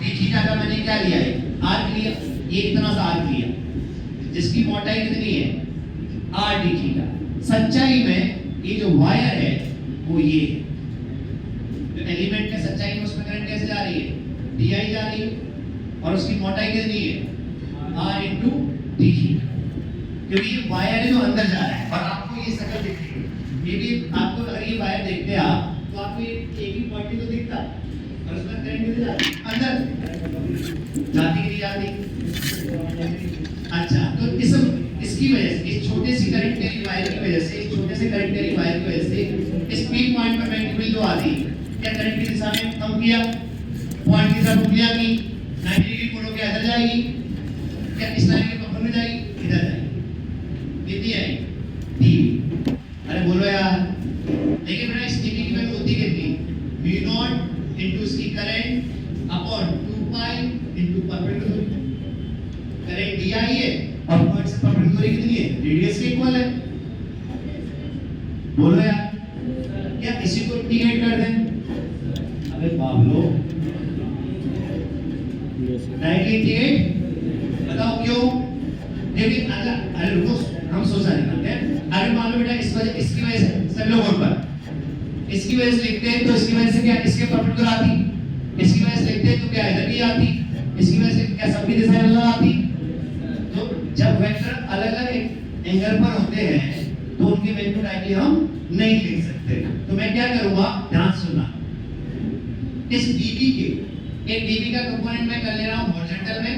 D theta का मैंने क्या लिया है, आर्क लिया, ये इतना सा आर्क लिया जिसकी मोटाई कितनी है, आर डी थीटा। सच्चाई में ये जो वायर है वो ये है, जो एलिमेंट है सच्चाई में उसमें करंट कैसे जा रही है, डी आई जा रही है और उसकी मोटाई कितनी है, आर इंटू डी थीटा, क्योंकि ये वायर है जो अंदर जा रहा है और आपको ये शक्ल दिख रही है। ये भी आपको अगर ये वायर देखते आप तो आपको एक ही पॉइंट तो दिखता और उसमें करंट किधर जाती है, अंदर जाती कि नहीं जाती। अच्छा, तो इसकी वजह से, इस छोटे सी करंट कैरी वायर की वजह से, इस छोटे से करंट कैरी वायर की वजह से इस पीक पॉइंट पर मैग्नेटिक जो आती है, क्या करंट की दिशा में कम किया, पॉइंट की तरफ उंगलियां की 90 डिग्री मोड़ के इधर जाएगी, क्या इस लाइन के बफर में जाएगी, इधर जाएगी, कितनी आएगी, डी। अरे बोलो यार, लेकिन बेटा इस टीवी की वैल्यू होती कितनी, म्यू नॉट इनटू इसकी current upon 2 pi into perpendicular, current D I है और पॉइंट से परपेंडिकुलर दूरी कितनी है, रेडियस के इक्वल है। बोलो यार, क्या इसी को इंटीग्रेट कर दें, अबे बाबलो 98, बताओ क्यों, लेकिन अरे रुको, हम सोचा नहीं करते हैं। अगर मान लो बेटा इस वजह, इसकी वजह से सब लोग पर इसकी वजह से लिखते हैं तो इसकी वजह से क्या इसके परपेंडिकुलर आती, इसकी वजह से लिखते हैं तो क्या इधर की आती, इसकी वजह से क्या सबकी दिशा अलग आती। तो जब वेक्टर अलग-अलग एंगल पर होते हैं तो उनकी वैल्यू डायरेक्टली हम नहीं लिख सकते। तो मैं क्या करूंगा, ध्यान सुनना, इस dv के एक dv का कंपोनेंट मैं कर ले रहा हूं हॉरिजॉन्टल में,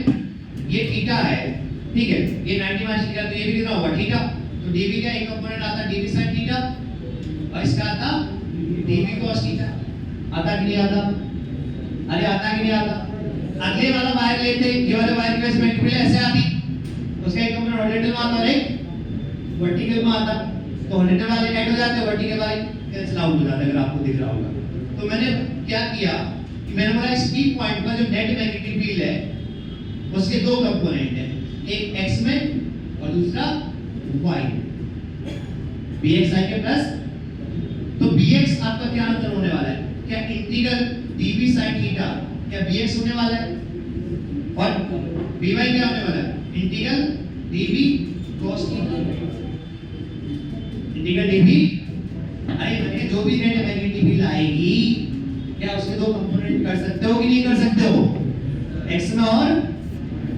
ये थीटा है, ठीक है, ये 90 माइनस थीटा, तो ये भी कितना होगा थीटा, तो dv का एक कंपोनेंट आता dv sin थीटा और इसका आता dv cos थीटा। आता कि नहीं आता, अरे आता कि नहीं आता। अगले वाला वायर लेते, ये वाले वायर की वजह से मल्टीपल ऐसे आती, उसका एक कंपोनेंट हॉरिजॉन्टल में आता और एक वर्टिकल में आता, तो हॉरिजॉन्टल वाले कैट हो जाते हैं, वर्टिकल वाले कैंसिल आउट हो जाते हैं, अगर आपको दिख रहा होगा। तो मैंने क्या किया कि मैंने बोला इस पीक पॉइंट पर जो नेट मैग्नेटिक फील्ड है उसके दो कंपोनेंट हैं, एक x में और दूसरा y, bx i के प्लस, तो bx आपका क्या आंसर होने वाला है, क्या इंटीग्रल dv sin थीटा क्या bx होने वाला है और by क्या होने वाला है, integral dv cos theta, integral dv। अरे मैंने जो भी नेट मैग्नेटिक फील्ड आएगी क्या उसके दो कंपोनेंट कर सकते हो कि नहीं कर सकते हो, x में और,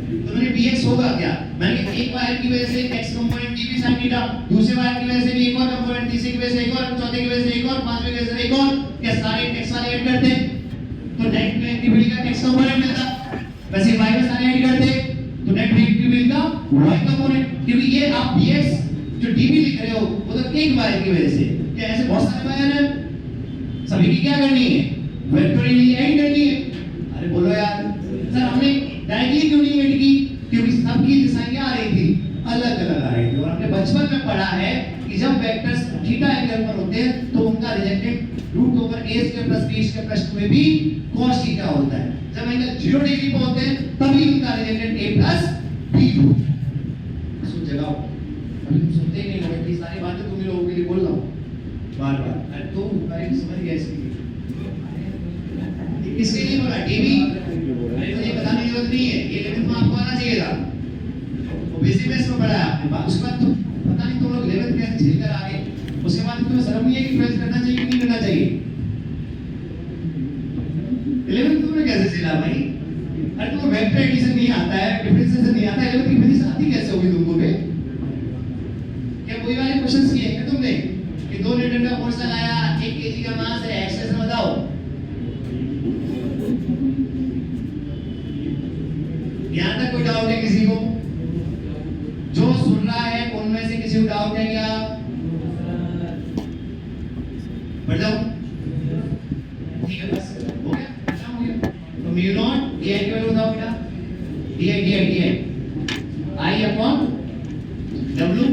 तो मैंने bx होगा क्या, मैंने एक वायर की वजह से x component dv sin theta, दूसरे वायर की वजह से भी एक और कंपोनेंट, तीसरे की वजह से एक और, चौथे की वजह से एक और, पांचवें की वजह से एक और, क्या सारे x वाले ऐड करते तो नेट मैग्नेटिक फील्ड का x कंपोनेंट मिलता, वैसे y में सारे ऐड करते तो नेट मैग्नेटिक फील्ड का y कंपोनेंट, क्योंकि ये आप bx जो dv लिख रहे हो वो तो एक वायर की वजह से, क्या ऐसे बहुत सारे वायर हैं, सभी की क्या करनी है, वेक्टोरियली ऐड करनी है। अरे बोलो यार, सर हमने डायरेक्टली क्यों नहीं ऐड की, क्योंकि सबकी दिशाएं क्या आ रही थी, अलग अलग आ रही थी, और हमने बचपन में पढ़ा है कि जब वेक्टर्स थीटा एंगल पर होते हैं तो उनका resultant root over a square plus b square plus 2 में भी cos थीटा होता है, जब एंगल 0 डिग्री पर होते हैं तभी उनका रिजल्टेंट a प्लस b होता है। सुन जगाओ, अभी तुम सुनते ही नहीं हो, इतनी सारी बातें तुम लोगों के लिए बोल रहा हूं बार बार, अरे तो अरे समझ गया इसके किसके लिए बोला, dv, अरे मुझे बताने की जरूरत नहीं है, ये लेवल में आपको आना चाहिए था, वो बेसिक बेस में पढ़ा है आपने, उसके बाद तो पता नहीं तुम लोग लेवल कैसे झेल कर आ गए, उसके बाद तुम्हें शर्म नहीं है कि ट्वेल्थ करना चाहिए कि नहीं करना चाहिए, 11th तुमने कैसे झेला भाई, अरे तुम्हें वेक्टर एडिशन नहीं आता है, डिफरेंशिएशन नहीं आता है, 11th की वैल्यू आती कैसे होगी तुमको बे, क्या कोई वाले क्वेश्चंस किए हैं तुमने कि 2 न्यूटन का फोर्स लगाया, 1 केजी का मास है, एक्सेलरेशन बताओ, यहां तक कोई डाउट है किसी को, जो सुन रहा है उनमें से किसी को डाउट है क्या, बढ़ जाओ, ठीक है बस हो गया, खत्म हो गया। तो म्यू नॉट डी आई की वैल्यू बताओ बेटा, D I I upon W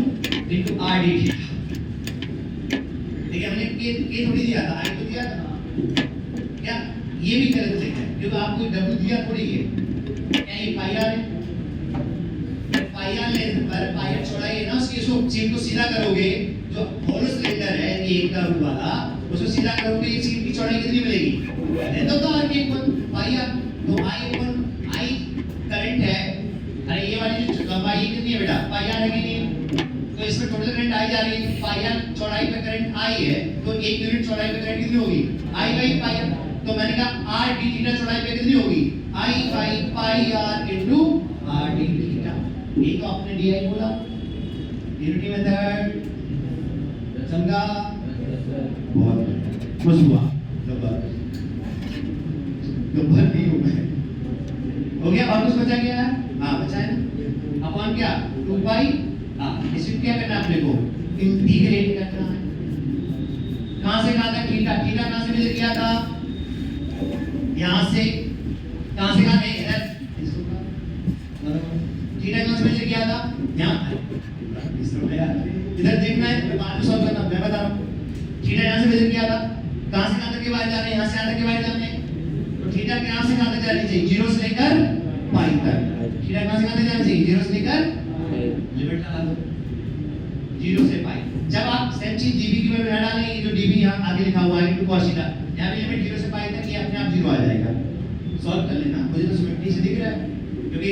into R D theta, ठीक है, हमने के थोड़ी दिया था, आई तो दिया था, क्या ये भी गलत लिखा है क्योंकि आपको डब्ल्यू दिया थोड़ी है, क्या ये पाई आर है, पाई आर ले पर पाई आर चौड़ाई है ना उसकी, इसको चेन को सीधा करोगे, जो होलो सिलेंडर है ये एक कर्व वाला, उसको सीधा करोगे ये चेन की चौड़ाई कितनी मिलेगी, length of the arc equal pi r, तो आई करंट है, अरे ये वाली जो लंबाई कितनी है बेटा, पाई आर लगी नहीं है, तो इसमें टोटल करंट आई जा रही है, पाई आर चौड़ाई पे करंट आई है, तो 1 यूनिट चौड़ाई पे करंट कितनी होगी, आई बाई पाई आर। तो मैंने कहा आर डी थीटा चौड़ाई पे कितनी होगी, I by pi R into R D theta. ये तो आपने डी आई बोला, यूनिटी मेथड समझा, बहुत खुश हुआ, गब्बर नहीं हूं मैं। हो गया, और कुछ बचा गया है? हाँ बचा है ना, अपॉन क्या 2 पाई, हाँ इसमें क्या करना है अपने को, इंटीग्रेट करना है। कहां से कहां तक थीटा, थीटा कहां से मेजर किया था, यहां से, कहां से कहां, नहीं इधर, थीटा कहां से मेजर किया था, यहां इधर देखना है, बाद में सॉल्व करना, मैं बता रहा हूं। थीटा यहां से मेजर किया था, कहां से कहां तक के वायर जाने, यहां से यहां तक के वायर जाने, तो थीटा कहां से कहां तक जानी चाहिए, 0 से लेकर पाई तक। थीटा कहां से कहां तक जानी चाहिए, 0 से लेकर, लिमिट लगा दो 0 से पाई। जब आप सेम चीज dv की वैल्यू डालेंगे, जो dv यहां आगे लिखा हुआ है इनटू cos थीटा, यहां पे लिमिट 0 से पाई तक, ये अपने आप 0 आ जाएगा। सॉल्व कर लेना, मुझे तो सिमेट्री से दिख रहा है, क्योंकि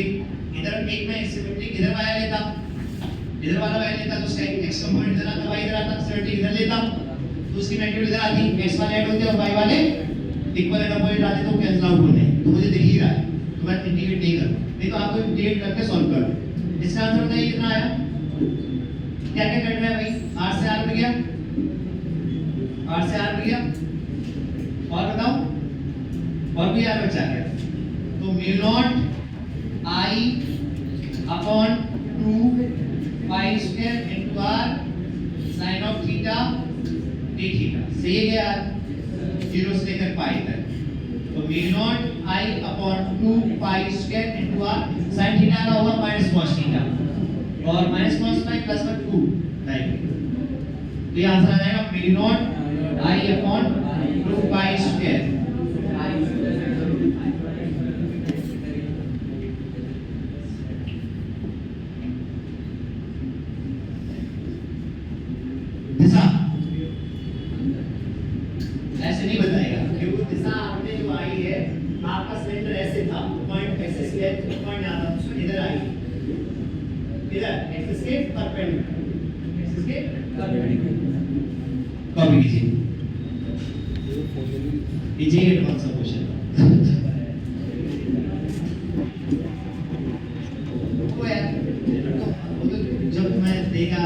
इधर एक में सिमेट्री इधर वाया लेता, इधर वाला वाया लेता तो उसका x कंपोनेंट इधर आता, y इधर आता, सिमेट्री इधर लेता तो उसकी मैग्नीट्यूड इधर आती, x वाले ऐड होते और y वाले इक्वल एंड अपोजिट आते, तो कैंसिल आउट होते हैं। तो मुझे दिख ही रहा है, तो मैं इंटीग्रेट नहीं करूं, नहीं तो आपको इंटीग्रेट करके सॉल्व कर दो। इसका आंसर बताइए कितना आया, क्या क्या करना है भाई, r से r मिल गया, r से r मिल गया, और बताओ, और भी r बचा गया, तो mu naught i upon 2 pi square into r sin of theta d theta, सही है यार, 0 से लेकर पाई तक, तो mu naught i upon 2 pi square into r sin theta का होगा माइनस cos थीटा, और माइनस cos पाई प्लस में 2 राइट, तो ये आंसर आ जाएगा mu naught i upon 2 pi square. दिशा ऐसे नहीं बताएगा, क्योंकि दिशा आपने जो आई है, आपका सिलेंडर ऐसे था, पॉइंट एक्सिस के पॉइंट यहां था, इधर आई, इधर एक्सिस के परपेंडिकुलर, एक्सिस के परपेंडिकुलर, कॉपी कीजिए, कीजिए एडवांस क्वेश्चन। वो यार जब मैं देखा,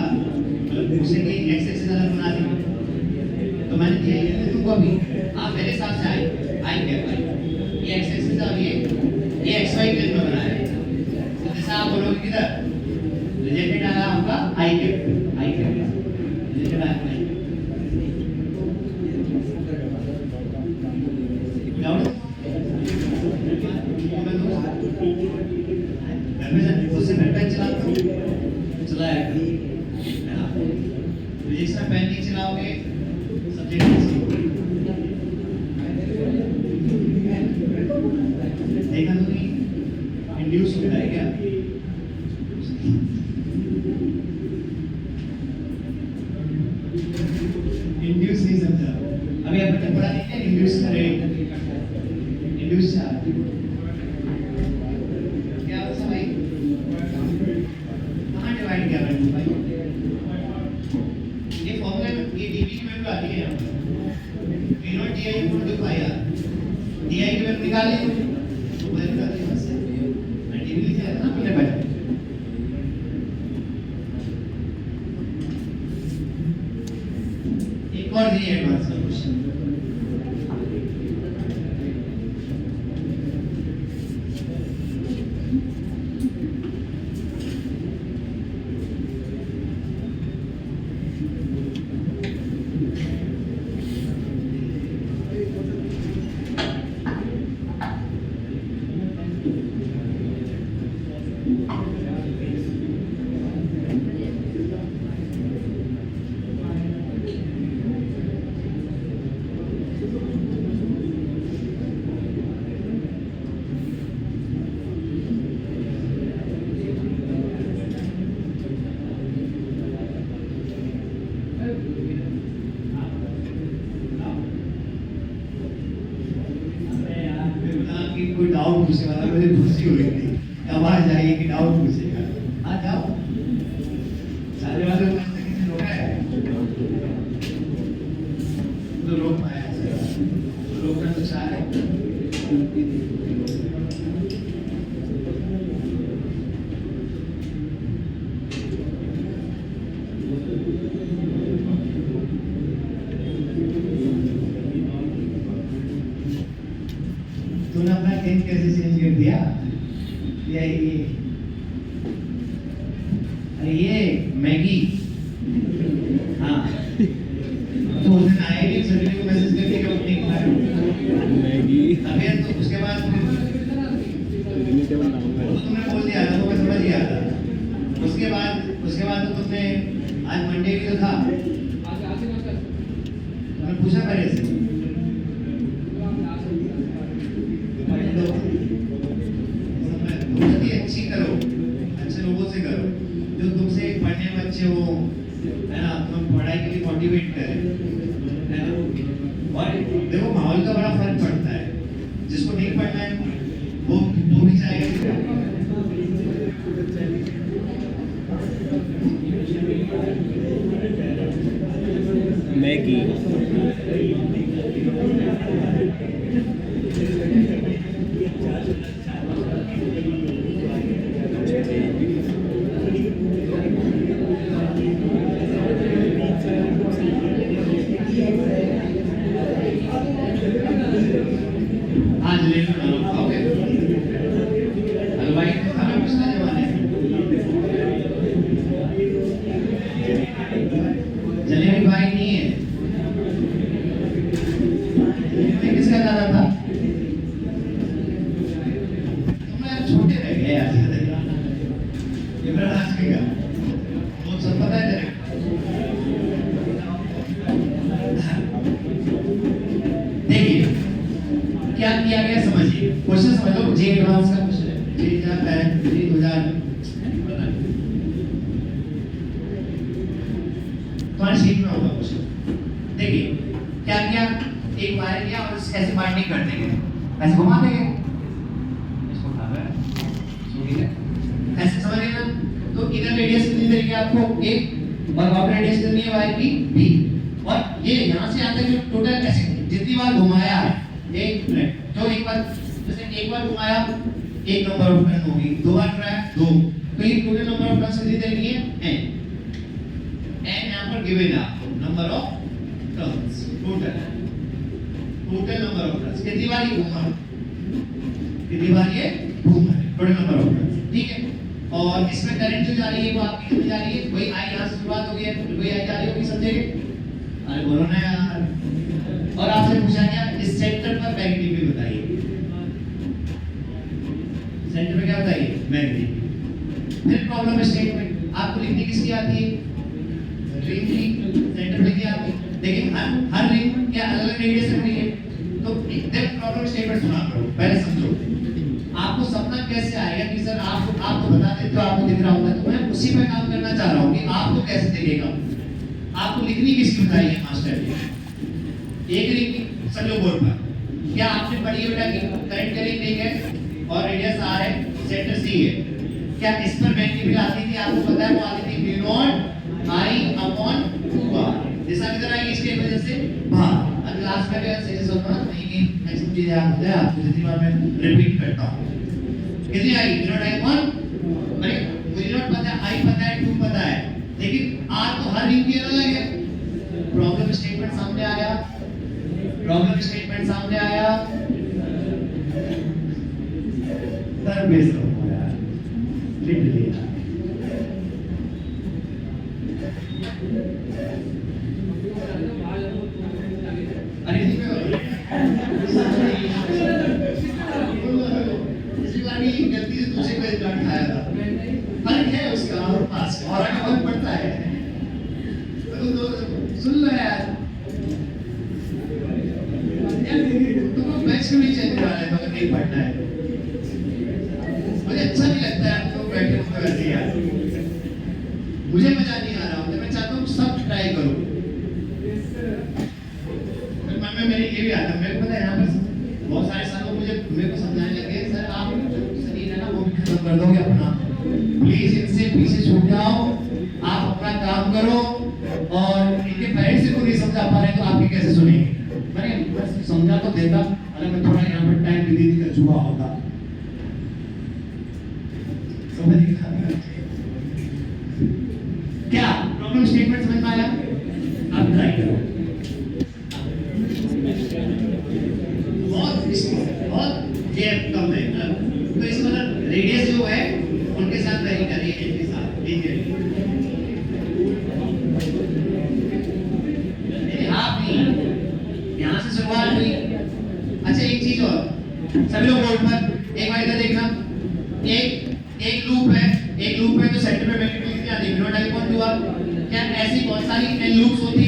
मतलब पूछेंगे एक्स एक्सिस अलग बना दी, तो मैंने दिया ये तुमको अभी, आप मेरे हिसाब से आई क्या भाई, ये एक्स एक्सिस अब ये एक्स वाई प्लेन में बना है, तो जैसा आप बोलोगे किधर रिलेटेड आ रहा आपका आई के रिलेटेड आ रहा है, डाउट घर में जाने को से पेन चलाता हूं, चलाया फिजिक्स में पेन नहीं चलाओगे सब्जेक्ट देखा तो नहीं, इंड्यूस होता है क्या, इंड्यूस नहीं समझा अभी, आपने पढ़ा नहीं है इंड्यूस करें, इंड्यूस क्या होता भाई, कहाँ डिवाइड किया भाई, ये फॉर्मूला ये dv की वैल्यू आती है, v naught di equal to pi r, di की वैल्यू निकाल ली, तो वैल्यू आती है बस, मैं dv लिख दिया ना पहले बैठ, पूछने वाला, मुझे खुशी हुई थी आवाज आई कि डाउट पूछेगा। आ जाओ, सारे वाले किसी रोका है तो रोक पाया, रोकना तो चाह है। तूने अपना टेंट कैसे चेंज कर दिया? ये अरे ये मैगी, हाँ तो उस दिन आए नहीं, सभी को मैसेज करके कि नहीं खा रहे मैगी। अबे तो उसके बाद तुमने बोल दिया था, वो मैं समझ गया था। उसके बाद तो तुमने आज मंडे भी तो था, तुमने पूछा मेरे से दोस्ती अच्छी करो, अच्छे लोगों से करो, जो तुमसे पढ़ने में अच्छे हो, है ना, तुम्हें पढ़ाई के लिए मोटिवेट करें, है ना। और देखो माहौल का बड़ा फर्क पड़ता है, जिसको नहीं पढ़ना है वो भी चाहेगा। मैगी आज ले लो, ओके हलवाई खाना पूछने जमाने जलेबी भाई नहीं है, किसका गाना था? तुम यार छोटे रह गए यार, इमरान हाशमी का वो सब पता है तेरे? देखिए क्या किया गया, समझिए क्वेश्चन समझ लो। जे एडवांस का क्वेश्चन है, जे जाता है जे 2000 तुम्हारे शीट में होगा क्वेश्चन। देखिए क्या किया, एक वायर लिया और ऐसे बाइंडिंग कर देंगे, ऐसे घुमा देंगे, इसको उठा रहा है, ठीक है, ऐसे समझ गए ना। तो इधर रेडियस कितनी देंगे आपको एक, और आउटर रेडियस कितनी है वायर की बी, और ये यहाँ से आता है टोटल ऐसे जितनी बार घुमाया है, एक मिनट, तो एक बार जैसे एक बार घुमाया एक नंबर ऑफ टर्न होगी, दो बार घुमाया दो, तो ये टोटल नंबर ऑफ टर्न्स कितनी देनी है n, n यहाँ पर गिवन है आपको, number of turns total number of turns, कितनी बार ये घूमा, कितनी बार ये घूमा है, टोटल नंबर ऑफ टर्न्स, ठीक है। और इसमें करंट जो जा रही है वो आपकी कितनी जा रही है, वही आई यहाँ से शुरुआत हो गई है, वही आई जा रही होगी, समझेंगे? अरे बोलो ना यार। और आपसे पूछा गया इस सेंटर पर मैग्नेटिक फील्ड बताइए, सेंटर में क्या बताइए, मैग्नेटिक। फिर प्रॉब्लम स्टेटमेंट आपको लिखनी किसकी आती है, रिंग की, सेंटर में क्या आती है, लेकिन हर रिंग क्या अलग अलग रेडियस रखनी है। तो एकदम प्रॉब्लम स्टेटमेंट सुना करो, पहले समझो आपको सपना कैसे आएगा कि सर आपको बता देते हो, आपको दिख रहा होता है, तो मैं उसी पे काम करना चाह रहा हूँ कि आपको कैसे दिखेगा। आपको लिखनी किसकी बताइए मास्टर जी, एक रिंग सब लोग बोल पाए, क्या आपने पढ़ी है बेटा कि करंट का रिंग है और रेडियस r है, सेंटर c है, क्या इस पर मैग्नेटिक फील्ड आती थी, आपको पता है वो आती थी v0 I/2r, दिशा किधर आएगी इसके वजह से बाहर। अब क्लास में अगर सही से सुनना नहीं ऐसी चीजें याद होता है आपको, जितनी बार मैं रिपीट करता हूँ, कितनी आई v0 I/1, अरे v0 पता है, I पता है, 2 पता है, लेकिन r तो हर रिंग की अलग है। प्रॉब्लम स्टेटमेंट सामने आया, प्रॉब्लम स्टेटमेंट सामने आया, सर बेस हो यार, लिख लिया। अरे इसी बार भी गलती से दूसरे को रिकॉर्ड खाया था, फर्क है उसका और पास और आगे फर्क पड़ता है, तो सुन लो यार, तुमको बैच क्यों नहीं चेंज करा रहे, अगर नहीं पढ़ना है, मुझे अच्छा नहीं लगता है तुम बैठे हो वैसे यार, मुझे मजा नहीं आ रहा होता, मैं चाहता हूँ सब ट्राई करो। फिर मन में मेरे ये भी आता है, मेरे को पता है यहाँ पर बहुत सारे सालों मेरे को समझाने लगे सर आप कर दोगे अपना। प्लीज इनसे पीछे छूट जाओ, आप अपना काम करो, और इनके पेरेंट्स को नहीं समझा पा रहे तो आपके कैसे सुनेंगे। मैंने बस समझा तो देता, अगर मैं थोड़ा यहाँ पर टाइम दे दी कर चुका होता। समझ क्या प्रॉब्लम स्टेटमेंट समझ में आया? आप ट्राई करो। बहुत गैप कम है ना, तो इस मतलब रेडियस जो है उनके साथ वही करिए, इनके साथ आप नहीं, यहाँ से शुरुआत हुई। अच्छा एक चीज और, सभी लोग बोर्ड पर एक बार इधर देखना, एक लूप है तो सेंटर में वैल्यू कितनी आती है, बिनो डाइपोल हुआ। क्या ऐसी बहुत सारी एन लूप्स होती?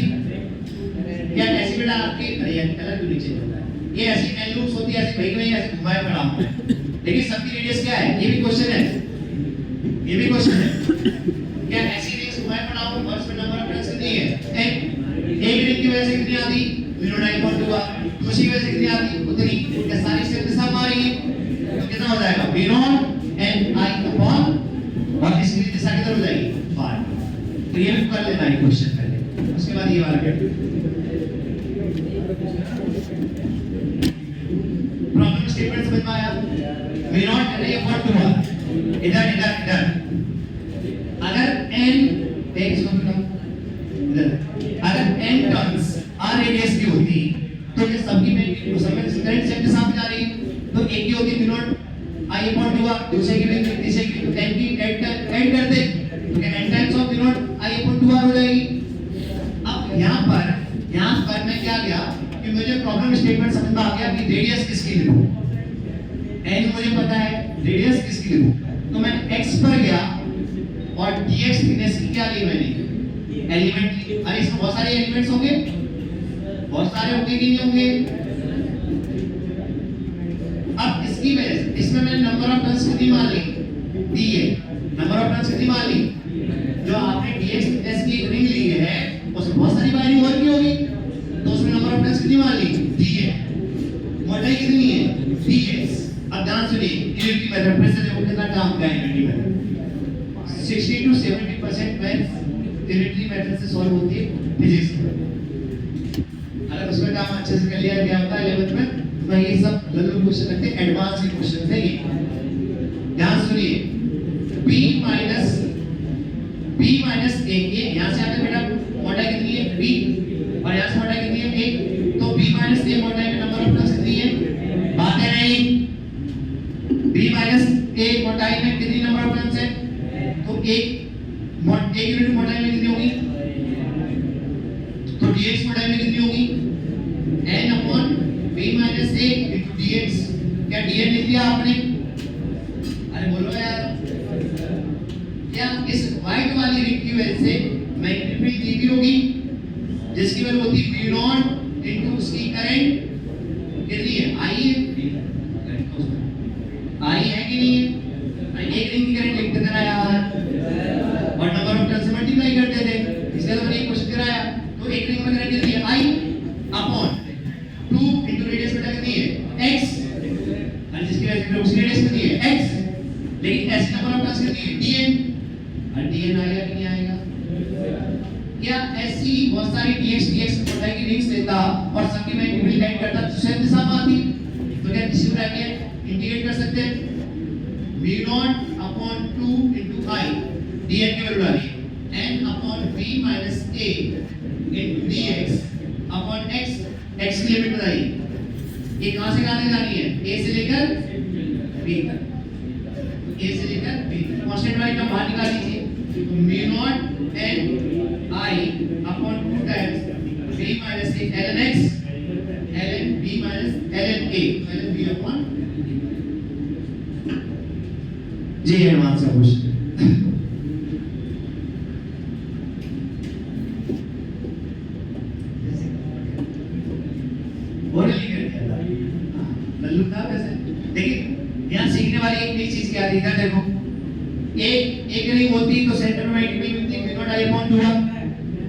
क्या ऐसी बेटा आपके, अरे यार कलर क्यों नीचे होता है, ये ऐसी एन लूप्स होती है, ऐसी भाई नहीं ऐसे घुमाए पड़ा हूं, लेकिन सबकी रेडियस क्या है, ये भी क्वेश्चन है, ये भी क्वेश्चन है। क्या ऐसी रिंग्स घुमाए पड़ा हूं और इसमें नंबर ऑफ टर्न्स कितनी है? एक रिंग की वजह से कितनी आती, बिनो डाइपोल हुआ, दूसरी वजह से कितनी आती, उतनी। क्या सारी से दिशा मारेंगे तो कितना हो जाएगा, बिनो एन आई अपॉन, और इसकी दिशा किधर हो जाएगी, फार। तो ये भी कर लेना है क्वेश्चन पहले, उसके बाद ये वाला कर। प्रॉब्लम स्टेटमेंट समझ में आया? वी नॉट एन अपॉन 2 इधर अगर n टेक्स को इधर, अगर n टर्न्स r रेडियस की होती तो ये सबकी में समय करंट सेट के साथ जा रही, तो एक की होती वी नॉट I अपॉन 2 दूसरे की भी, तीसरे की, तो n की ऐड कर दे तो क्या n times of v naught I upon 2r हो जाएगी। अब यहाँ पर मैं क्या किया कि मुझे प्रॉब्लम स्टेटमेंट समझ में आ गया कि रेडियस किसकी लिखूं, n मुझे पता है, रेडियस किसकी लिखूं, तो मैं x पर गया और dx थिकनेस की क्या ली मैंने, एलिमेंट ली। अरे इसमें बहुत सारे एलिमेंट्स होंगे, बहुत सारे होंगे कि नहीं होंगे। अब इसकी वजह से इसमें मैंने नंबर ऑफ टर्न्स कितनी मान ली, दी है, नंबर ऑफ टर्न्स कितनी मान ली, जो आपने dx थिकनेस की एक रिंग ली है उसमें बहुत सारी वायरिंग और की होगी, तो उसमें नंबर ऑफ टर्न्स कितनी मान ली, दी है। मोटाई कितनी है, dx। अब ध्यान सुनिए, यूनिटी मेथड फिर से देखो कितना काम का है unity method. 60 to 70% maths unity method से सॉल्व होती है फिजिक्स में। अगर उसमें काम अच्छे से कर लिया गया होता है 11th में, तो ये सब लल्लू क्वेश्चन लगते हैं, एडवांस के क्वेश्चन है ये। ध्यान सुनिए, b माइनस a, ये यहाँ से आता बेटा मोटाई कितनी है b, और यहाँ से मोटाई कितनी है 1, तो b माइनस a मोटाई में नंबर ऑफ टर्न्स कितनी है, बात है नहीं, b माइनस a मोटाई में कितनी नंबर ऑफ टर्न्स है, तो एक यूनिट मोटाई में कितनी होगी, तो dx मोटाई में कितनी होगी, n upon b minus a into dx। क्या dn लिख दिया आपने, अरे बोलो यार, क्या इस व्हाइट वाली रिंग की वजह से मैग्नेटिक फील्ड दी होगी, जिसकी वैल्यू होती है v नॉट इनटू उसकी करंट कितनी है, I है कि नहीं है, एक रिंग की करंट लिख देना यार, और नंबर ऑफ टर्न्स से मल्टीप्लाई करते थे, इसलिए तो मैंने एक क्वेश्चन कराया। तो एक रिंग में करंट कितनी है, I अपॉन 2 इनटू रेडियस बेटा कितनी है, x, और जिसकी वजह से उसकी रेडियस कितनी है, x, लेकिन ऐसी नंबर ऑफ टर्न्स कितनी है, dn, और dn आएगा कि नहीं आएगा। क्या ऐसी बहुत सारी dx मोटाई की रिंग्स लेता और सबकी मैं इंटीग्रेट करता तो सेम दिशा में आती, तो क्या किसी ब्रैकेट इंटीग्रेट कर सकते हैं, v not upon 2 into I, dn की वैल्यू डालिए, n upon v minus a into dx upon x, x की लिमिट बताइए, ये कहां से कहां तक जानी है, a से लेकर b तक, a से लेकर b तक। कांस्टेंट वाली टर्म बाहर निकाल लीजिए, v naught n I upon 2 times v minus a ln x ln b minus ln a, ln b upon जी। एडवांस का क्वेश्चन लल्लू था वैसे। देखिए यहाँ सीखने वाली एक नई चीज क्या थी, देखो एक रिंग होती तो सेंटर में मिलती v नॉट I अपॉन 2।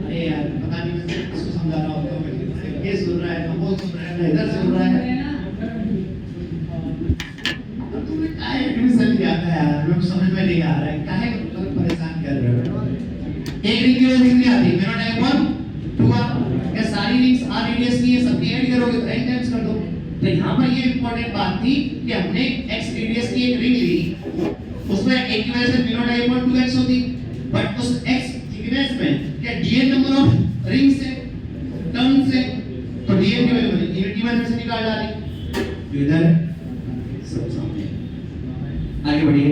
अरे यार पता नहीं मैं किसको समझा रहा हूँ, तो ये सुन रहा है ना वो सुन रहा है ना इधर सुन रहा है, अब तुम्हें काहे रिजल्ट आता है यार, लोग समझ में नहीं आ रहा है, काहे लोग परेशान कर रहे हो। एक रिंग की वजह कितनी आती है, मेरा टाइप 1 2 क्या सारी रिंग्स आर रेडियस की है, सबकी ऐड करोगे तो n टाइम्स कर दो। तो यहाँ पर ये इंपॉर्टेंट बात थी कि हमने x रेडियस की एक रिंग ली, उसमें एक की वजह से मेरा टाइप 1 2x होती, बट उस x थिकनेस में क्या dn नंबर ऑफ रिंग्स है, टर्न्स है, तो dn की वैल्यू बनी यूनिटी में से निकाल डाली, जो इधर है सब सामने। आगे बढ़िए।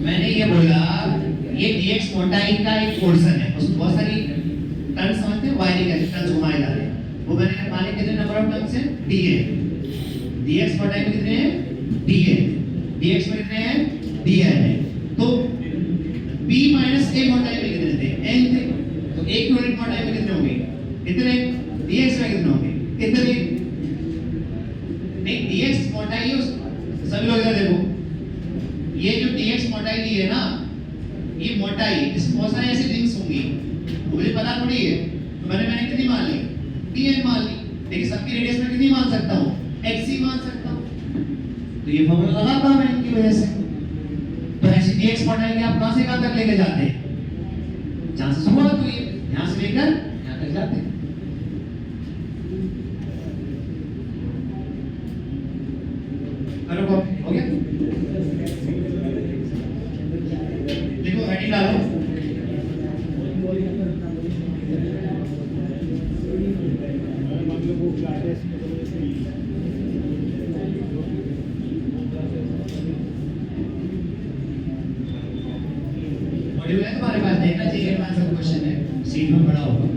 मैंने ये बोला ये dx मोटाई का एक पोर्शन है, उसमें बहुत सारी टर्न समझते हैं, वाई के टर्न्स घुमाए जा रहे हैं, वो मैंने मान लिया कितने नंबर ऑफ टर्न्स हैं dn, dx मोटाई में कितने हैं dn, dx में कितने हैं dn है, तो b माइनस a मोटाई में कितने थे n थे, तो एक यूनिट मोटाई में कितने होंगे इतने, dx में कितने होंगे इतने, नहीं dx मोटाई है, सभी लोग इधर देखो, ये जो dx मोटाई दी है ना, ये मोटाई, इस बहुत सारे ऐसे रिंग्स होंगी, मुझे पता थोड़ी है, तो मैंने कितनी मान ली dn मान ली, लेकिन सबकी रेडियस में कितनी मान सकता हूँ x ही मान सकता हूँ, तो ये फॉर्मूला लगाता हूँ मैं इनकी वजह से। तो ऐसी dx मोटाई के आप कहां से कहां तक लेके जाते हैं, जहां से शुरुआत हुई है यहां से लेकर यहां तक जाते हैं। करो हो गया, देखो हेडिंग डालो, मॉड्यूल है तुम्हारे पास, देखना चाहिए एडवांस क्वेश्चन है, सीट में बड़ा होगा।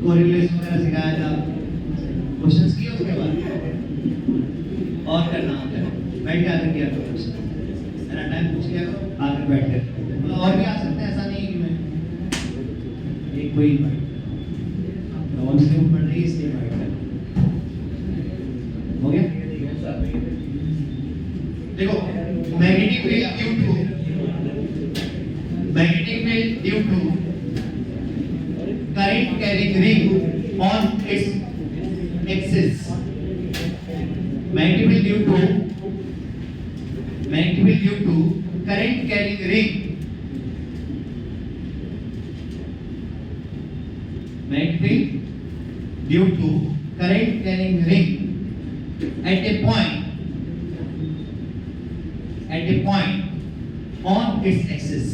कोरिलेशन वगैरह सिखाया था, क्वेश्चंस किए उसके बाद और करना होता है, बैठ के आकर किया करो क्वेश्चन, मेरा टाइम पूछ लिया करो आकर बैठ कर, मतलब और भी आ सकते हैं, ऐसा नहीं है कि मैं एक कोई नॉन से पढ़ रही है इसलिए बैठ कर हो गया। देखो magnetic field due to current carrying ring on its axis, magnetic field due to current carrying ring, magnetic field due to current carrying ring at a point on its axis,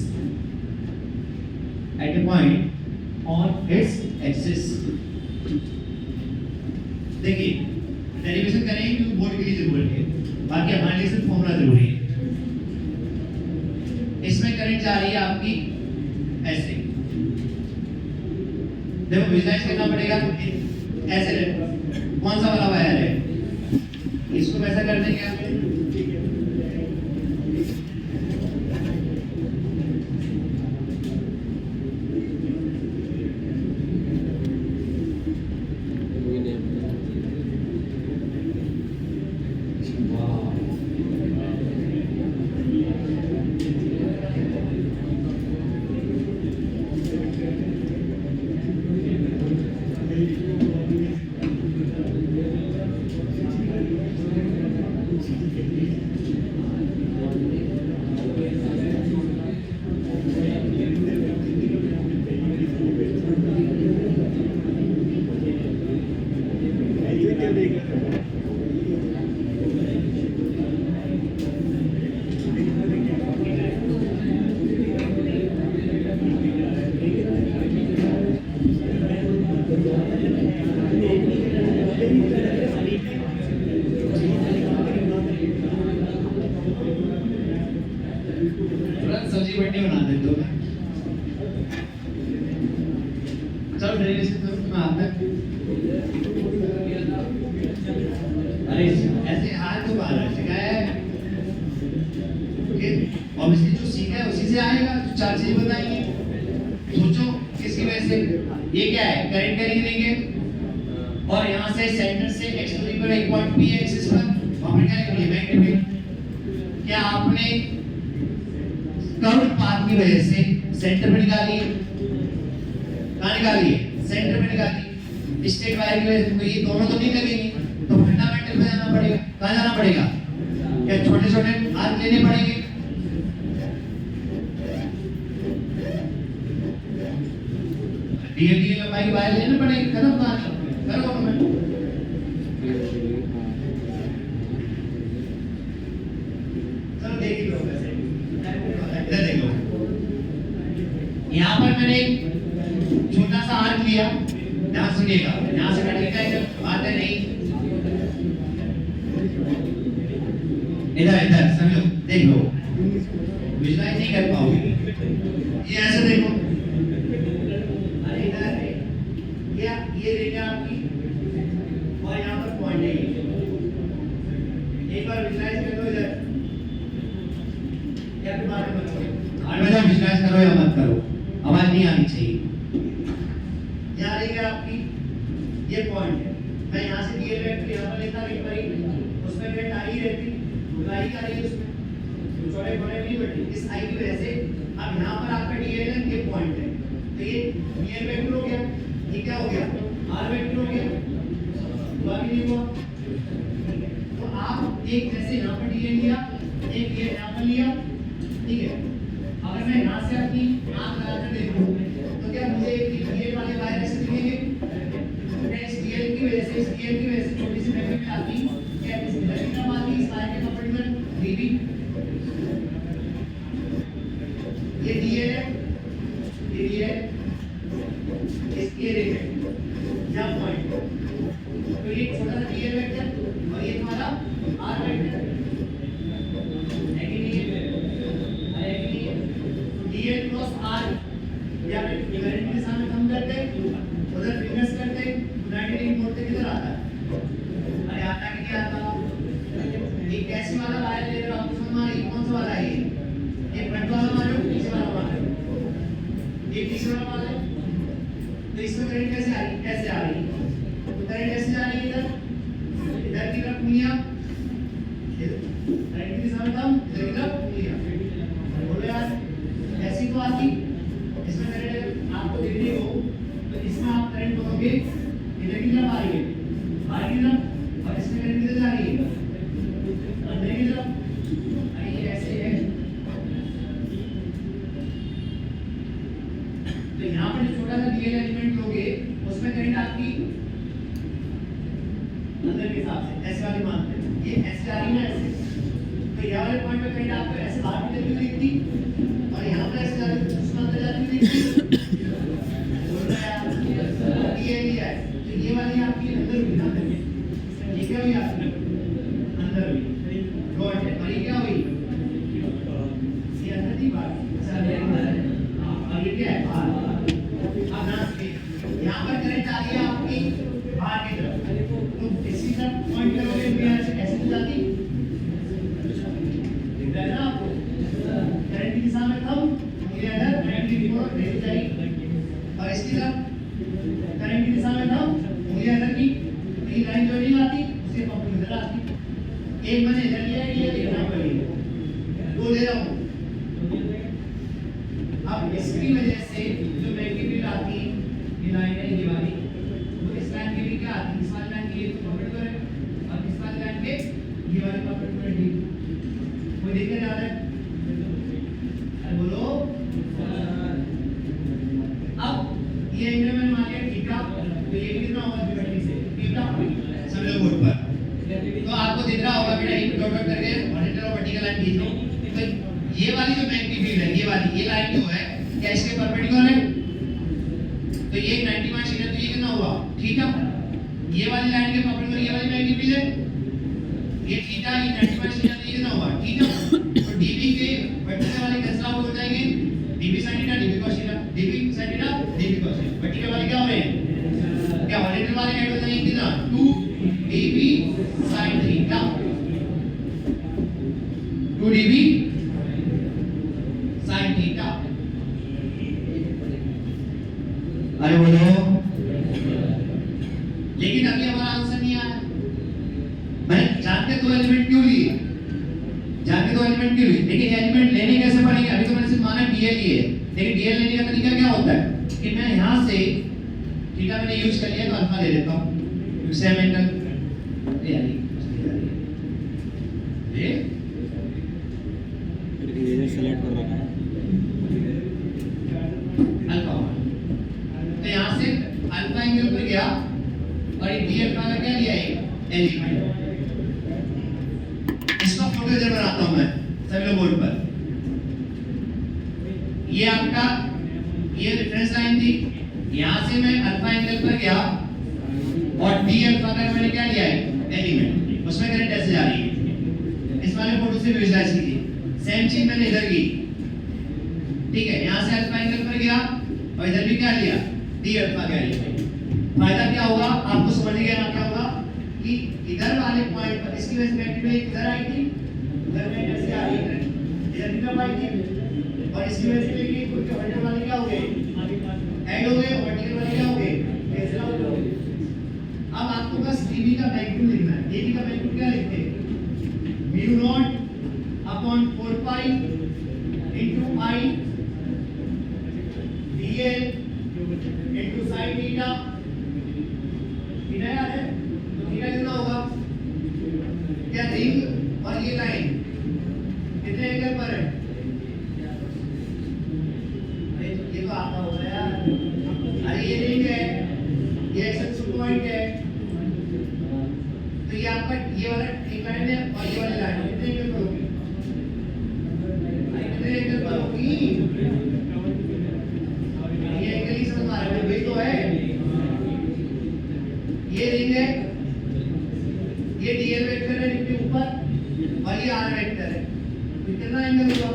at a point on its axis। देखिए derivation करेंगे क्योंकि board के लिए जरूरत है, बाकी हमारे लिए सिर्फ फॉर्मूला जरूरी है। इसमें करंट जा रही है आपकी ऐसे, देखो विजुअलाइज करना पड़ेगा ऐसे, कौन सा वाला वायर है, इसको कैसा कर देंगे आप, सब्जी मंडी बना देते हो। चलो डेरिवेशन करो मैं आता हूं। अरे ऐसे हाथ तो बाहर सीखा है कि ऑब्वियसली जो सीखा है उसी से आएगा। जो चार चीजें बताएंगे सोचो किसकी वजह से। ये क्या है, करंट का लिख देंगे और यहाँ से सेंटर से x टू द पावर एक पॉइंट p एक्सिस पर वहां पर क्या लिखेंगे, मैग्नेटिक। क्या आपने कर्व पाथ की वजह से सेंटर पे निकाली है, कहां निकाली है, सेंटर पे निकाली। स्ट्रेट वायर की वजह से तो ये दोनों तो नहीं लगेंगे, तो फंडामेंटल पे जाना पड़ेगा। कहां जाना पड़ेगा, क्या छोटे छोटे आर्क लेने पड़ेंगे। डीएलडी लंबाई की वायर लेने पड़ेगी, खत्म कहानी। करो मैं चलो देखिए लो कैसे। इधर देखो, यहाँ पर मैंने एक छोटा सा आर्क लिया, ध्यान सुनिएगा, यहाँ से कटिंग का बात है नहीं। इधर इधर समझो, देख लो, विजुअलाइज नहीं कर पाओगे। ये ऐसे देखो, अरे इधर है, ये रेखा आपकी और यहाँ पर पॉइंट है। एक बार विजुअलाइज कर दो इधर, या फिर बाद में करोगे। हमेशा विजुअलाइज करो या मत करो, आवाज नहीं आनी चाहिए। यहाँ रहेगा आपकी ये पॉइंट है, मैं यहाँ से डीएल वेक्टर यहाँ पर लेता एक बार, उसमें करंट आई रहती, आई का रही उसमें छोटे बड़े नहीं बढ़ती। इस आई की वजह से अब यहाँ पर आपका डीएल है, ये पॉइंट है, तो ये डीएल वेक्टर हो गया, ये क्या हो गया, आर वेक्टर हो गया, बाकी नहीं हुआ। तो आप एक जैसे यहाँ पर डीएल लिया, एक ये यहाँ पर लिया, ठीक है। अगर मैं यहाँ से अपनी आँख लगाकर देखूँ तो क्या मुझे डीएल वाले वायर ऐसे दिखेंगे? मैं इस डीएल की वजह से, इस डीएल की वजह से छोटी सी मैग्नेट आती, क्या इस मैग्नेट आती, इस वायर के परपेंडिकुलर डीबी, ये डीएल है, ये डीएल, इस ये रेखा या पॉइंट, तो ये छोटा सा डीएल वेक्टर और ये हमारा आर वेक्टर है कि नहीं है? डीएल क्रॉस आर या फिर करंट के सामने हम करते हैं, उधर फिंगर्स करते हैं, 90 डिग्री मोड़ते किधर आता है? अरे आता कि नहीं आता? ये कैसी वाला वायर ले रहे हो आप, समझ में आ रही है? कौन सा वाला है ये फ्रंट वाला मारो, पीछे वाला मारो, ये पीछे वाला मारो। तो इसमें करंट कैसे आ रही, कैसे आ रही, तो करंट कैसे जा रही है, इधर इधर की तरफ लिया, करंट की दिशा में था, इधर की तरफ लिया, बोलो यार ऐसी तो आती। इसमें करंट आपको देखनी हो तो इसमें आप करंट बोलोगे इधर की तरफ आ रही है, बाहर की तरफ, और इसमें करंट किधर जा रही है, अंदर की तरफ। ये ऐसे है, तो यहाँ पर जो छोटा सा डीएल एलिमेंट लोगे उसमें करंट आपकी अंदर के हिसाब से ऐसे वाली मानते हैं, ये ऐसे जा रही है ना ऐसे, तो ये वाले पॉइंट पे करंट आपको ऐसे बाहर की तरफ दिखती और यहाँ पर ऐसे जा रही है, उसमें अंदर जाती हुई दिखती। बोल रहा है यार, ये है, तो ये वाली आपकी अंदर हुई ना, ये क्या हुई आपकी अंदर हुई डॉट है, और ये क्या हुई, ये अंदर थी बाहर, और ये क्या है बाहर। अब यहाँ पर करंट आ रही है आपकी बाहर की तरफ, तो इसी तरफ पॉइंट करोगे तो यहाँ से कैसे जाती, दिख रहा है ना आपको, करंट की दिशा में थंब, ये अंदर करंट की दिशा में भेज जाएगी, और इसकी तरफ करंट की दिशा में थंब, ये अंदर की, ये लाइन जो नहीं आती उसे पंप इधर आती। एक मैंने इधर लिया है, ये देखना पड़ेगा, दो ले रहा हूँ। अब इसकी वजह से जो मैग्नेटिक फील्ड आती है, ये लाइन है ये वाली, तो इस लाइन के लिए क्या आती है, इस वाली लाइन के लिए परपेंडिकुलर है, और इस वाली लाइन के ये वाली परपेंडिकुलर है। कोई दिक्कत आ रहा है? अरे बोलो। अब ये एंगल मैंने मान लिया थीटा, तो ये कितना होगा विकटी से, थीटा समझो बोर्ड पर। तो आपको दिख रहा होगा बेटा, एक डॉट डॉट करके हॉरिजॉन्टल और वर्टिकल लाइन खींच लो। तो ये वाली जो मैग्नेटिक फील्ड है, ये वाली ये लाइन जो है क्या इसके परपेंडिकुलर है, तो ये 90 माइनस थीटा, तो ये कितना हुआ थीटा। ये वाली लाइन के परपेंडिकुलर ये वाली मैग्नेटिक फील्ड है, ये थीटा, ये 90 माइनस थीटा, तो ये कितना हुआ थीटा। तो डीबी के वर्टिकल वाले कैंसिल आउट हो क्यों लिखे? देखिए एलिमेंट लेने कैसे पड़ेंगे? अभी तो मैंने सिर्फ माना डीएल ही है, लेकिन डीएल लेने का तरीका क्या होता है कि मैं यहाँ से थीटा मैंने यूज कर लिया तो अल्फा ले लेता हूँ, सेम एंगल ले आइए ये इरेजर सेलेक्ट कर रखा है। अल्फा, तो यहाँ से अल्फा एंगल पर गया और ये डी अल्फा का क्या लिया है एलिमेंट। इसका फोटो इधर बनाता हूँ मैं सभी लोग बोर्ड पर। ये आपका ये रेफरेंस लाइन थी, यहाँ से मैं अल्फा एंगल पर गया और डी अल्फा का मैंने क्या लिया है एलिमेंट, उसमें करंट ऐसे जा रही है। इस वाले फोटो से विजुअलाइज कीजिए, सेम चीज मैंने इधर की, ठीक है। यहाँ से अल्फा एंगल पर गया और इधर भी क्या लिया डी अल्फा का एलिमेंट। फायदा क्या होगा आपको समझ गया ना, क्या होगा कि इधर वाले पॉइंट पर इसकी वजह से में इधर आई थी, इधर में ऐसे आ रही है, इधर भी कब आई थी और इसकी वजह से ये कुछ वर्टिकल वाले क्या हो गए ऐड हो गए, वर्टिकल वाले क्या हो गए कैंसिल आउट हो गए। अब आपको बस dv का मैग्नीट्यूड लिखना है। dv का मैग्नीट्यूड क्या लिखते हैं mu naught upon 4 pi into i dl into sin theta. Theta याद है तो थीटा कितना होगा, क्या रिंग और ये लाइन कितने एंगल पर है? अरे ये तो आता होगा यार, अरे ये रिंग है, ये एक्सेस पॉइंट है, तो ये आपका ये वाला एक लाइन है और ये वाली लाइन कितने एंगल पर होगी? अरे कितने एंगल पर होगी? ये एंगल ही समझ आ रहा है, वही तो है। ये रिंग है, ये डीएल वेक्टर है रिंग के ऊपर और ये आर वेक्टर है, तो कितना एंगल होगा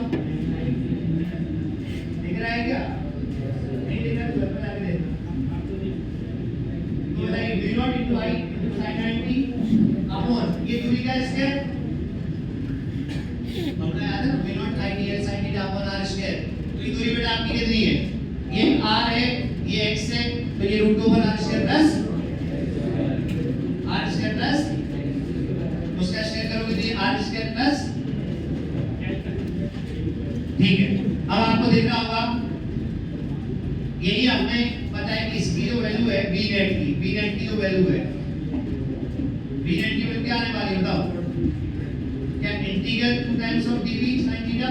दिख रहा है क्या? नहीं दिख रहा तो घर पे जाके देखना। तो like v not into i into sin 90 upon ये दूरी का स्क्वायर, हमने याद है v not i dl sin theta upon r square. तो ये दूरी बेटा आपकी कितनी है? ये r है, ये x है, तो ये root over r square plus उसका स्क्वायर करोगे तो ये r स्क्वायर प्लस, ठीक है। अब आपको देखना होगा यही हमें पता है कि इसकी जो वैल्यू है b नेट की जो वैल्यू है, b नेट की वैल्यू क्या आने वाली है बताओ? क्या integral 2 times of dv sin theta,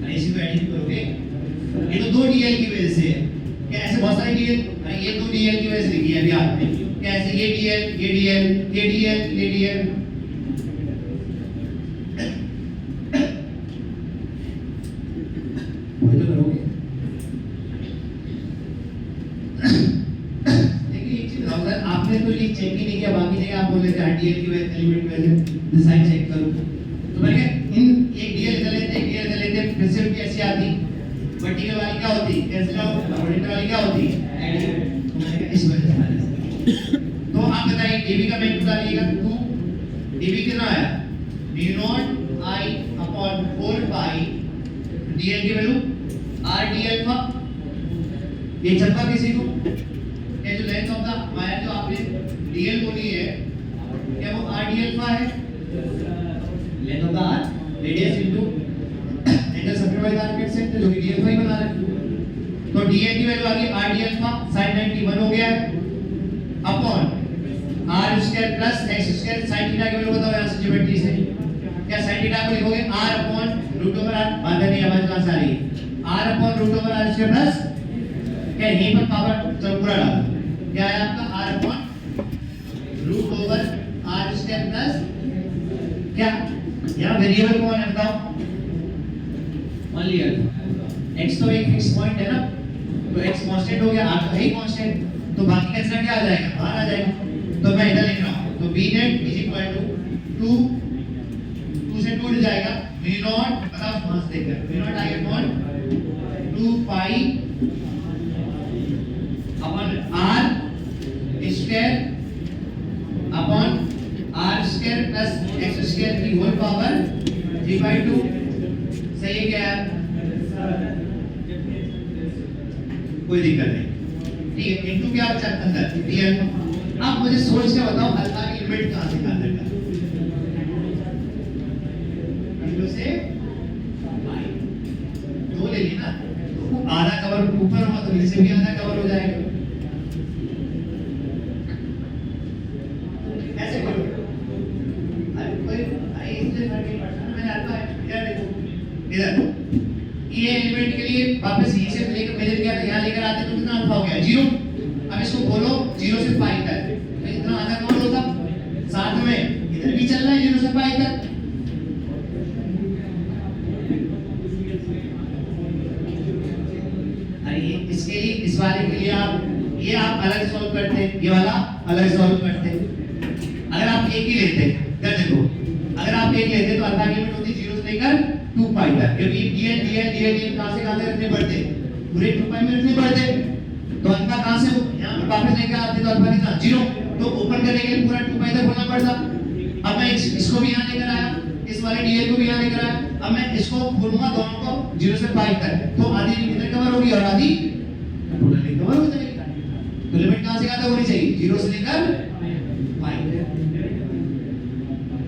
अरे इसी को एडिट करोगे, ये तो 2 dl की वजह से है। क्या ऐसे बहुत सारे dl, अरे ये 2 dl की वजह से लिखी है अभी आपने, कैसे ये dl ये dl ये dl ये dl, वही तो करोगे। देखिए एक चीज बताओ, आपने तो ये चेक ही नहीं किया, बाकी जगह आप बोल रहे थे dl की वजह एलिमेंट वैल्यू साइन चेक करो, तो मैंने कहा इन एक dl कर लेते एक dl कर लेते, फिर से उनकी ऐसी आती वर्टिकल वाली क्या होती कैंसिल आउट, हॉरिजॉन्टल वाली क्या होती एडिशन, तो मैंने कहा इस वजह से। तो आप बताइए dv का मैग्नीट्यूड डालिएगा 2, dv कितना आया v not i upon 4 pi dl की वैल्यू r d अल्फा। ये चलता किसी को ये जो लेंथ ऑफ द वायर जो आपने dl बोली है क्या वो r d अल्फा है? Length of the arc radius into angle separated by the arc centre जो कि d अल्फा ही बना रहा है। तो dl की वैल्यू आ गई r d अल्फा sin 91 हो गया upon r square plus x square sin theta की वैल्यू बताओ यहां से ज्योमेट्री से, क्या sin थीटा को लिखोगे r upon root over r, बात नहीं आवाज कहां से आ रही है, r upon root over r square plus क्या यहीं पर पावर चलो पूरा डाल, क्या है आपका r upon root over r square plus क्या यहां वेरिएबल कौन है बताओ? मान लिया x तो एक फिक्स पॉइंट है ना, तो x कांस्टेंट हो गया, r तो है ही कांस्टेंट, तो बाकी का क्या आ जाएगा बाहर आ जाएगा। तो मैं इधर लिख रहा हूं, तो b net is equal to 2 से 2 जाएगा v नॉट मतलब वहां से देखकर v not I upon 2 pi upon r square upon r square plus x square की होल पावर 3/2। सही है क्या? कोई दिक्कत नहीं, ठीक है। इनटू क्या बचा अंदर dl। अब मुझे सोच के बताओ अल्फा की लिमिट कहां से कहां तक है? तो नीचे भी आधा कवर हो जाएगा। ऐसे करो। अरे कोई आई इससे फर्क नहीं पड़ता ना, मैंने अल्फा इधर देखो इधर ये एलिमेंट के लिए वापस ये से लेकर मेजर किया था, यहाँ लेकर आते तो कितना अल्फा हो गया 0। अब इसको खोलो 0 से पाई तक तो इतना आधा कवर होगा। साथ में इधर भी चल रहा है 0 से पाई तक। इसके लिए इस वाले के लिए आप ये आप अलग सॉल्व करते, ये वाला अलग सॉल्व करते। अगर आप एक ही लेते इधर देखो, अगर आप एक लेते तो अल्फा की लिमिट होती 0 से लेकर 2 पाई तक, क्योंकि dn कहां से कहां तक रखने पड़ते, पूरे 2 पाई में रखने पड़ते। तो अल्फा कहां से यहां पर वापस लेकर आते तो अल्फा कितना 0, तो ऊपर करने के लिए पूरा 2 पाई तक होना पड़ता। अब मैं इसको भी यहां लेकर आया, इस वाले dn को भी यहां लेकर आया। अब मैं इसको खोलूंगा दोनों को 0 से पाई तक, तो आधी कितने कवर होगी और आधी टोटली कवर हो जाएगी। तो लिमिट कहां से कहां तक होनी चाहिए 0 से लेकर पाई तक।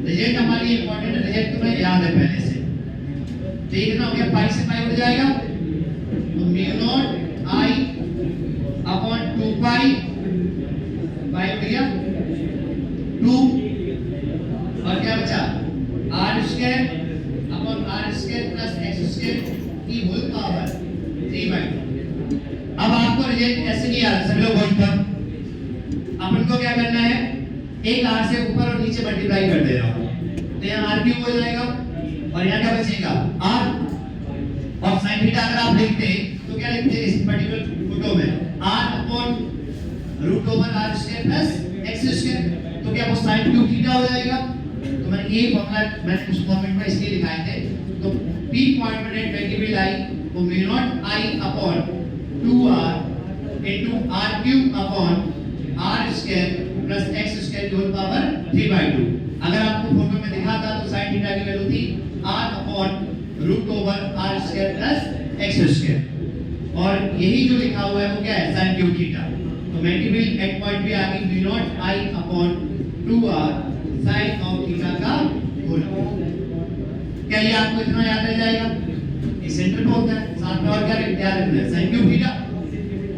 रिजल्ट हमारे लिए इंपॉर्टेंट है, रिजल्ट तुम्हें याद है पहले से। तो ये कितना हो गया, पाई से पाई उड़ जाएगा तो म्यू नॉट आई अपॉन 2 पाई, पाई उड़ गया 2 और क्या बचा r square upon r square plus x square की होल पावर 3/2। अब आपको रिजल्ट ऐसे नहीं आ रहा सभी लोग बोल पर, अपन को क्या करना है, एक r से ऊपर और नीचे मल्टीप्लाई कर दे रहा हूं, तो यहाँ r क्यूब हो जाएगा और यहाँ क्या बचेगा r। और sin थीटा अगर आप लिखते तो क्या लिखते इस पर्टिकुलर फोटो में r upon root over r square plus x square, तो क्या वो sin क्यूब थीटा हो जाएगा। तो मैंने ये फॉर्मूला मैंने उस फॉर्मेट में इसलिए लिखाए थे। तो p पॉइंट पर वेरिएबल आई तो mu naught i upon 2r into r cube upon r square plus x square की होल पावर 3/2। अगर आपको फोटो में दिखा था तो sin थीटा की वैल्यू थी r upon root over r square plus x square, और यही जो लिखा हुआ है वो क्या है sin क्यूब थीटा। तो मल्टीपल एट पॉइंट भी आ गई mu naught i upon 2r sin of theta का होल। क्या ये आपको इतना याद रह जाएगा, ये सेंटर पे होता है, साथ में और क्या याद रखना है sin क्यूब थीटा।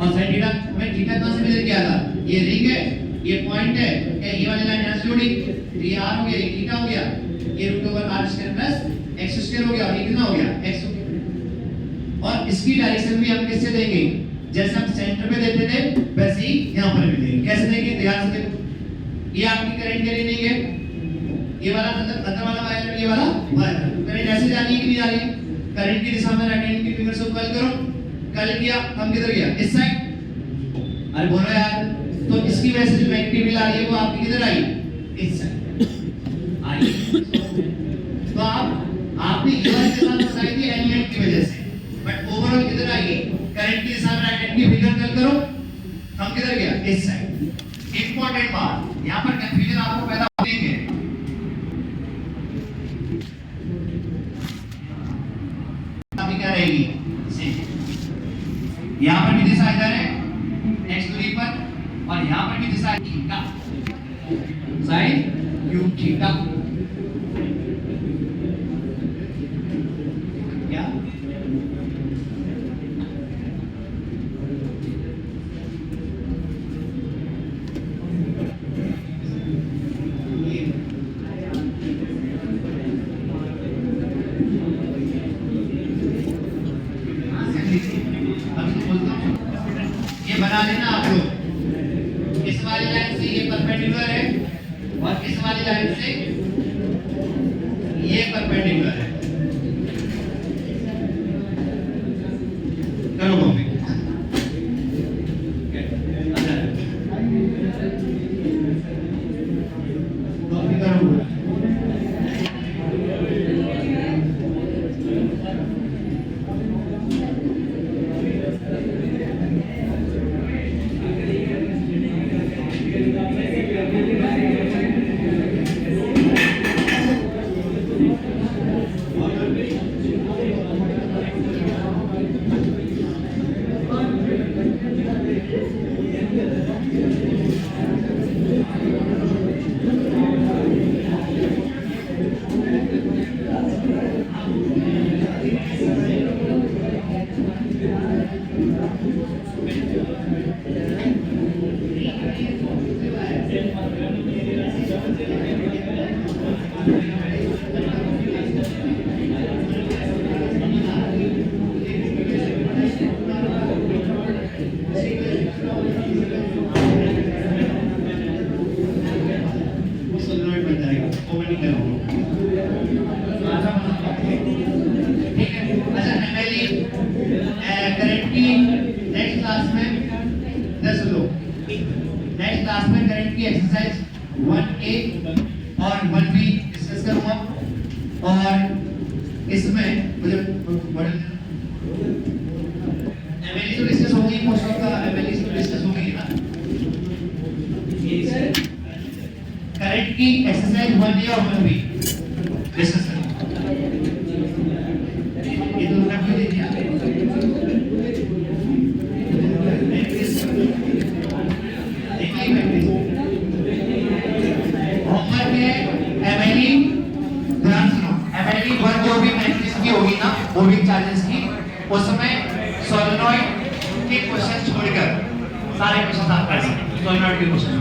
और sin थीटा हमें थीटा कहां से मेजर किया था, ये रिंग है ये पॉइंट है, क्या ये वाली लाइन यहां से जुड़ी तो ये r हो गया, ये थीटा हो गया, ये root over r square plus x square हो गया और ये कितना हो गया x हो गया। और इसकी डायरेक्शन भी हम किससे देंगे, जैसे हम सेंटर पे देते थे वैसे ही यहां पर भी देंगे। कैसे देंगे, ध्यान से देखो, ये आपकी करंट के रीडिंग है, ये वाला अंदर वाला वायर, ये वाला वायर, करंट ऐसे जा रही है कि नहीं जा रही है, करंट की दिशा में राइट हैंड की फिंगर से कर्ल करो, कर्ल किया हम किधर गया इस साइड। अरे बोलो यार, तो इसकी वजह से जो नेगेटिव बिल आ रही है वो आपकी किधर आई इस साइड आई। तो आपने ये वाली दिशा बताई थी एलिमेंट की वजह से, बट ओवरऑल किधर आई, करंट की दिशा में राइट हैंड की फिंगर कर्ल करो, हम किधर गया इस साइड। इंपॉर्टेंट बात यहां पर कंफ्यूजन आपको पैदा होगी, अभी क्या रहेगी यहां पर भी दिशा इधर है x दूरी पर, और यहां पर भी दिशा थीटा sin क्यूब थीटा। क्या बना लेना आप लोग, इस वाली लाइन से ये परपेंडिकुलर है और इस वाली लाइन से ये परपेंडिकुलर है। करो कॉपी, कॉपी करो। क्लास में करंट की एक्सरसाइज 1A और 1B डिस्कस करूंगा और इसमें मुझे एमएलई तो डिस्कस होगी, मोस्ट ऑफ द एमएलई तो डिस्कस होगी ना। करंट की एक्सरसाइज 1A और 1B डिस्कस करूंगा। ये तो रख दे दिया। होमवर्क है एमएलई, ध्यान सुनो, एमएलई 1 जो भी मैट्रिक्स की होगी ना, मूविंग चार्जेस की, उसमें सोलेनॉइड के क्वेश्चन छोड़कर सारे क्वेश्चन आप कर सकते हैं। सोलेनॉइड के क्वेश्चन